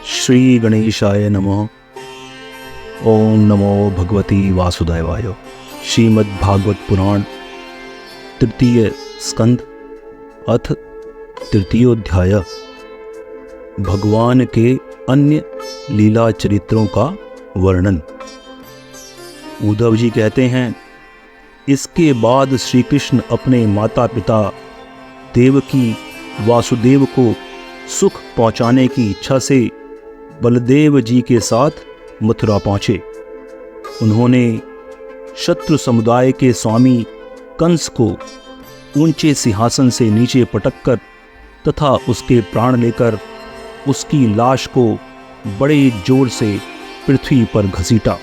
श्री गणेशाय नमः। ओम नमो भगवती वासुदेवाय। श्रीमद्भागवत पुराण तृतीय स्कंद अथ तृतीयोध्याय। भगवान के अन्य लीला चरित्रों का वर्णन। उद्धव जी कहते हैं, इसके बाद श्री कृष्ण अपने माता पिता देवकी वासुदेव को सुख पहुंचाने की इच्छा से बलदेव जी के साथ मथुरा पहुंचे। उन्होंने शत्रु समुदाय के स्वामी कंस को ऊंचे सिंहासन से नीचे पटककर तथा उसके प्राण लेकर उसकी लाश को बड़े जोर से पृथ्वी पर घसीटा।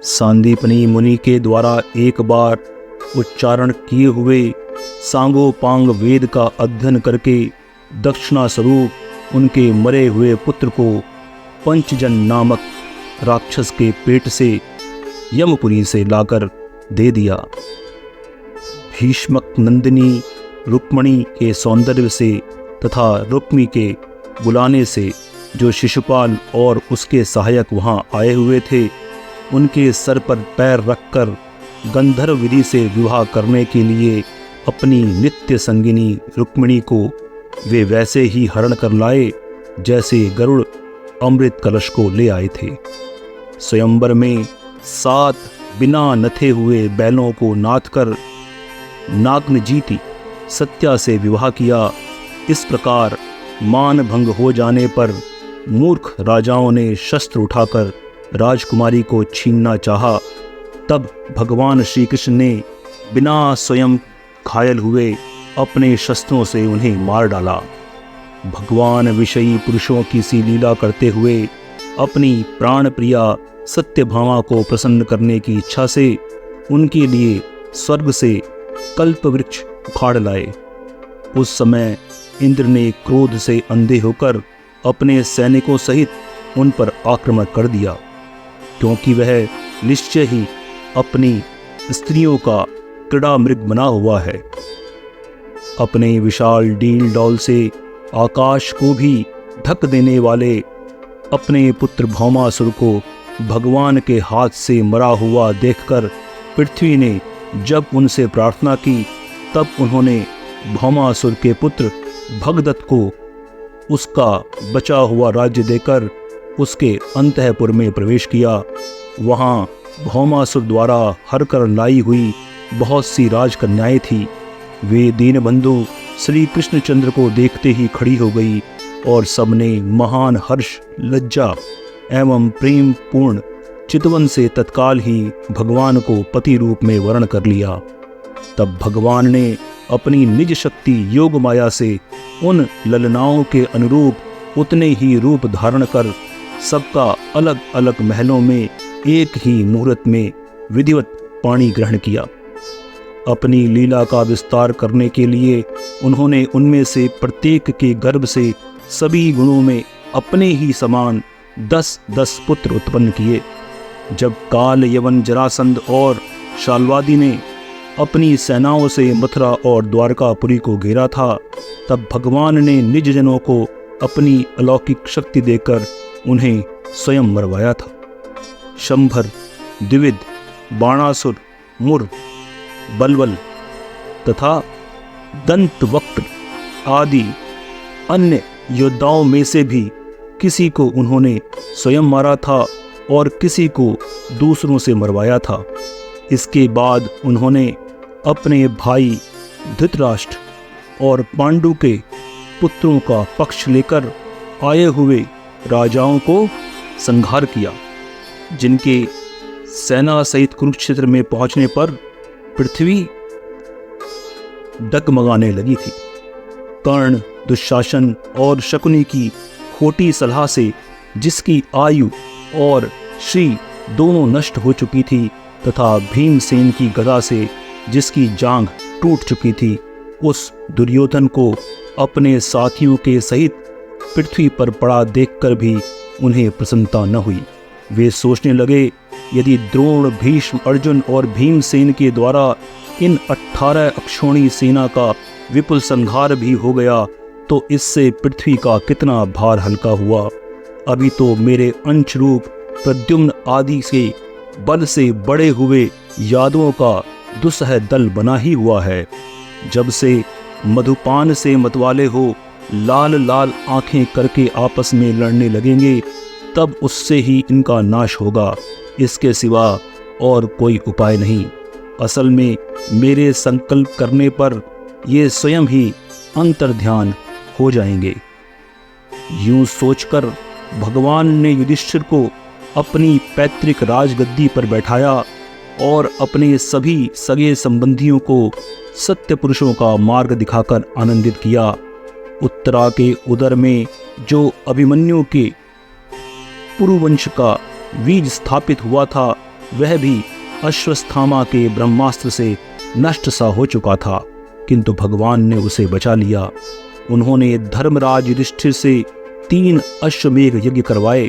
सांदीपनी मुनि के द्वारा एक बार उच्चारण किए हुए सांगोपांग वेद का अध्ययन करके दक्षिणा स्वरूप उनके मरे हुए पुत्र को पंचजन नामक राक्षस के पेट से यमपुरी से लाकर दे दिया। भीष्मक नंदिनी रुक्मणी के सौंदर्य से तथा रुक्मी के बुलाने से जो शिशुपाल और उसके सहायक वहां आए हुए थे, उनके सर पर पैर रखकर गंधर्व विधि से विवाह करने के लिए अपनी नित्य संगिनी रुक्मिणी को वे वैसे ही हरण कर लाए जैसे गरुड़ अमृत कलश को ले आए थे। स्वयंवर में 7 बिना नथे हुए बैलों को नाथ कर नाग्नजीति सत्या से विवाह किया। इस प्रकार मान भंग हो जाने पर मूर्ख राजाओं ने शस्त्र उठाकर राजकुमारी को छीनना चाहा। तब भगवान श्री कृष्ण ने बिना स्वयं घायल हुए अपने शस्त्रों से उन्हें मार डाला। भगवान विषयी पुरुषों की सी लीला करते हुए अपनी प्राण प्रिया सत्यभामा को प्रसन्न करने की इच्छा से उनके लिए स्वर्ग से कल्प वृक्ष उखाड़ लाए। उस समय इंद्र ने क्रोध से अंधे होकर अपने सैनिकों सहित उन पर आक्रमण कर दिया, क्योंकि वह निश्चय ही अपनी स्त्रियों का क्रीड़ा मृग बना हुआ है। अपने विशाल डील डौल से आकाश को भी ढक देने वाले अपने पुत्र भौमासुर को भगवान के हाथ से मरा हुआ देखकर पृथ्वी ने जब उनसे प्रार्थना की, तब उन्होंने भौमासुर के पुत्र भगदत्त को उसका बचा हुआ राज्य देकर उसके अंतःपुर में प्रवेश किया। वहाँ भौमासुर द्वारा हर कर लाई हुई बहुत सी राजकन्याएं थी। वे दीनबंधु श्री कृष्णचंद्र को देखते ही खड़ी हो गई और सबने महान हर्ष, लज्जा एवं प्रेम पूर्ण चितवन से तत्काल ही भगवान को पति रूप में वर्ण कर लिया। तब भगवान ने अपनी निज शक्ति योग माया से उन ललनाओं के अनुरूप उतने ही रूप धारण कर सबका अलग अलग महलों में एक ही मुहूर्त में विधिवत पाणी ग्रहण किया। अपनी लीला का विस्तार करने के लिए उन्होंने उनमें से प्रत्येक के गर्भ से सभी गुणों में अपने ही समान 10-10 पुत्र उत्पन्न किए। जब काल यवन जरासंध और शाल्वादी ने अपनी सेनाओं से मथुरा और द्वारकापुरी को घेरा था, तब भगवान ने निज जनों को अपनी अलौकिक शक्ति देकर उन्हें स्वयं मरवाया था। शंभर, द्विविद, बाणासुर, मुर, बलवल तथा दंतवक्त्र आदि अन्य योद्धाओं में से भी किसी को उन्होंने स्वयं मारा था और किसी को दूसरों से मरवाया था। इसके बाद उन्होंने अपने भाई धृतराष्ट्र और पांडु के पुत्रों का पक्ष लेकर आए हुए राजाओं को संहार किया, जिनके सेना सहित कुरुक्षेत्र में पहुंचने पर पृथ्वी डगमगाने लगी थी। कर्ण, दुशासन और शकुनी की खोटी सलाह से जिसकी आयु और श्री दोनों नष्ट हो चुकी थी तथा भीमसेन की गदा से जिसकी जांघ टूट चुकी थी, उस दुर्योधन को अपने साथियों के सहित पृथ्वी पर पड़ा देखकर भी उन्हें प्रसन्नता न हुई। वे सोचने लगे, यदि द्रोण, भीष्म, अर्जुन और भीमसेन के द्वारा इन 18 अक्षौणी सेना का विपुल संहार भी हो गया तो इससे पृथ्वी का कितना भार हल्का हुआ। अभी तो मेरे अंश रूप प्रद्युम्न आदि के बल से बड़े हुए यादवों का दुस्सह दल बना ही हुआ है। जब से मधुपान से मतवाले हो लाल लाल आंखें करके आपस में लड़ने लगेंगे, तब उससे ही इनका नाश होगा। इसके सिवा और कोई उपाय नहीं। असल में मेरे संकल्प करने पर ये स्वयं ही अंतर्ध्यान हो जाएंगे। यूं सोचकर भगवान ने युधिष्ठिर को अपनी पैतृक राजगद्दी पर बैठाया और अपने सभी सगे संबंधियों को सत्य पुरुषों का मार्ग दिखाकर आनंदित किया। उत्तरा के उदर में जो अभिमन्यु के पुरुवंश का बीज स्थापित हुआ था, वह भी अश्वत्थामा के ब्रह्मास्त्र से नष्ट सा हो चुका था, किंतु भगवान ने उसे बचा लिया। उन्होंने धर्मराज युधिष्ठिर से 3 अश्वमेध यज्ञ करवाए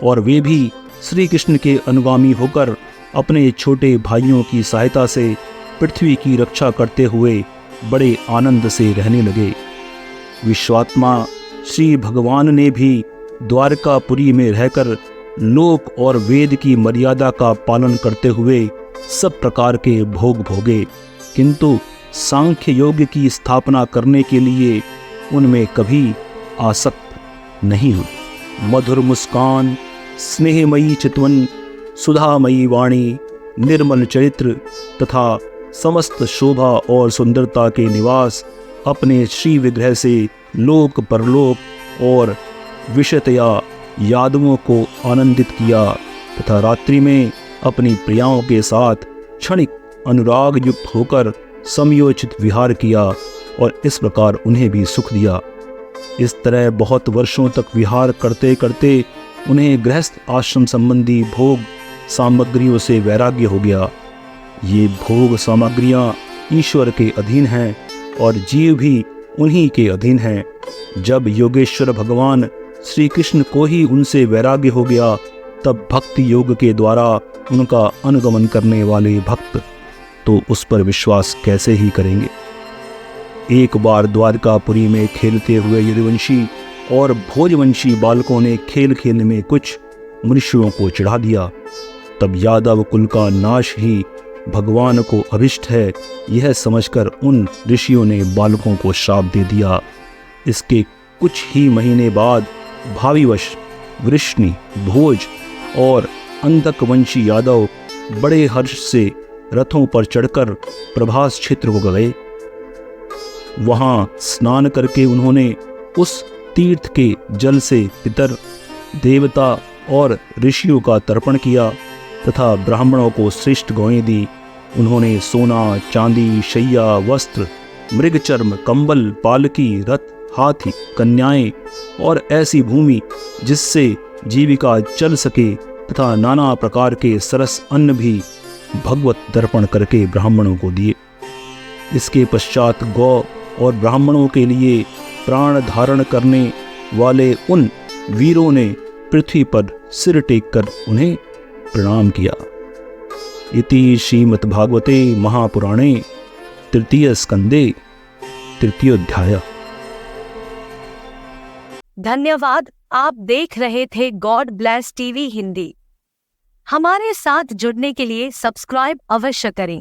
और वे भी श्री कृष्ण के अनुगामी होकर अपने छोटे भाइयों की सहायता से पृथ्वी की रक्षा करते हुए बड़े आनंद से रहने लगे। विश्वात्मा श्री भगवान ने भी द्वारकापुरी में रहकर लोक और वेद की मर्यादा का पालन करते हुए सब प्रकार के भोग भोगे, किंतु सांख्य योग की स्थापना करने के लिए उनमें कभी आसक्त नहीं हुए। मधुर मुस्कान, स्नेहमयी चितवन, सुधामयी वाणी, निर्मल चरित्र तथा समस्त शोभा और सुंदरता के निवास अपने श्री विग्रह से लोक परलोक और विषयतया यादवों को आनंदित किया तथा रात्रि में अपनी प्रियाओं के साथ क्षणिक अनुराग युक्त होकर समयोचित विहार किया और इस प्रकार उन्हें भी सुख दिया। इस तरह बहुत वर्षों तक विहार करते करते उन्हें गृहस्थ आश्रम संबंधी भोग सामग्रियों से वैराग्य हो गया। ये भोग सामग्रियां ईश्वर के अधीन हैं और जीव भी उन्हीं के अधीन हैं। जब योगेश्वर भगवान श्री कृष्ण को ही उनसे वैराग्य हो गया, तब भक्ति योग के द्वारा उनका अनुगमन करने वाले भक्त तो उस पर विश्वास कैसे ही करेंगे। एक बार द्वारकापुरी में खेलते हुए यदुवंशी और भोजवंशी बालकों ने खेल खेल में कुछ मनुष्यों को चिढ़ा दिया। तब यादव कुल का नाश ही भगवान को अभिष्ट है, यह समझकर उन ऋषियों ने बालकों को श्राप दे दिया। इसके कुछ ही महीने बाद भाविवश वृष्णि, भोज और अंधकवंशी यादव बड़े हर्ष से रथों पर चढ़कर प्रभास क्षेत्र को गए। वहां स्नान करके उन्होंने उस तीर्थ के जल से पितर, देवता और ऋषियों का तर्पण किया तथा ब्राह्मणों को श्रेष्ठ गौएं दी। उन्होंने सोना, चांदी, शैया, वस्त्र, मृगचर्म, कंबल, पालकी, रथ, हाथी, कन्याएं और ऐसी भूमि जिससे जीविका चल सके तथा नाना प्रकार के सरस अन्न भी भगवत दर्पण करके ब्राह्मणों को दिए। इसके पश्चात गौ और ब्राह्मणों के लिए प्राण धारण करने वाले उन वीरों ने पृथ्वी पर सिर टेककर उन्हें प्रणाम किया। इति श्रीमद्भागवते महापुराणे तृतीय स्कंदे तृतीयोध्याय। धन्यवाद। आप देख रहे थे गॉड ब्लेस टीवी हिंदी। हमारे साथ जुड़ने के लिए सब्सक्राइब अवश्य करें।